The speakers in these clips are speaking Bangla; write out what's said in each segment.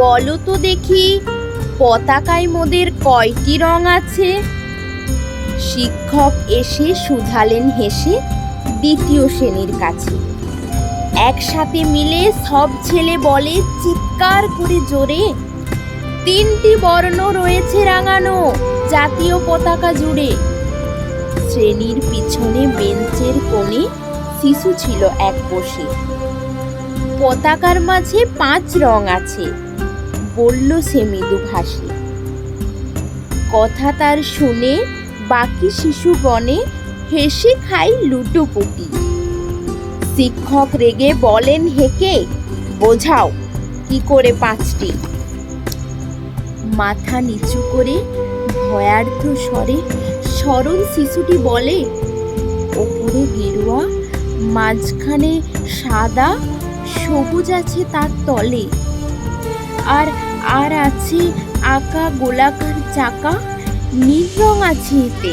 বলো তো দেখি, পতাকায় মোদের কয়টি রং আছে? শিক্ষক এসে শুধালেন হেসে দ্বিতীয় শ্রেণীর কাছে। একসাথে মিলে সব ছেলে বলে চিৎকার করে জোরে, 3টি বর্ণ রয়েছে রাঙানো জাতীয় পতাকা জুড়ে। শ্রেণীর পিছনে বেঞ্চের কোণে শিশু ছিল এক বসে। পতাকার মাঝে 5 রং আছে, বলল সে মৃদু ভাষে। কথা তার শুনে বাকি শিশুগণে হেসে খাই লুটোপুটি। শিক্ষক রেগে বলেন হেঁকে, বোঝাও কি করে 5টি। মাথা নিচু করে ভয়ার্থ স্বরে সরল শিশুটি বলে, ওপরে গেরুয়া, মাঝখানে সাদা, সবুজ আছে তার তলে, আর আছে আঁকা গোলাকার চাকা, নীল রং আছে এতে।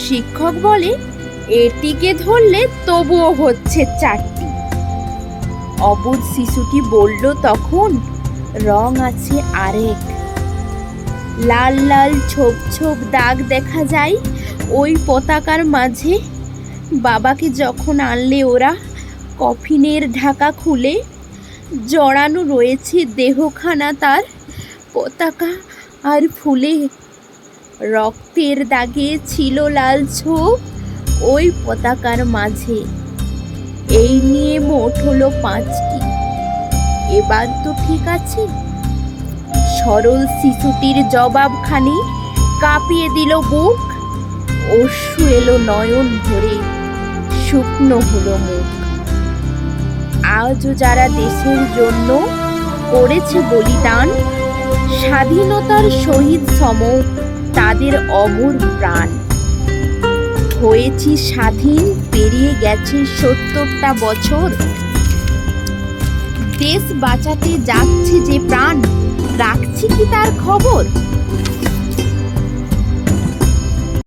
শিক্ষক বলে, এটিকে ধরলে তবুও হচ্ছে 4টি। অবুঝ শিশুটি বলল তখন, রং আছে আরেক। লাল লাল ছোপ ছোপ দাগ দেখা যায় ওই পতাকার মাঝে। বাবাকে যখন আনলে ওরা কফিনের ঢাকা খুলে, জড়ানো রয়েছে দেহখানা তার পতাকা আর ফুলে। রক্তের দাগে ছিল লাল ছোপ ওই পতাকার মাঝে। এই নিয়ে মোট হলো 5টি। এবার তো ঠিক আছে? সরল শিশুটির জবাবখানি কাঁপিয়ে দিল বুক। অশ্রু এলো নয়ন ভরে, শুকনো হলো মুখ। আজও যারা দেশের জন্য করেছে বলিদান, স্বাধীনতার শহীদ সম তাদের অমর প্রাণ। হয়েছি স্বাধীন, পেরিয়ে গেছে 70টা বছর। দেশ বাঁচাতে যাচ্ছে যে প্রাণ, রাখছি কি তার খবর?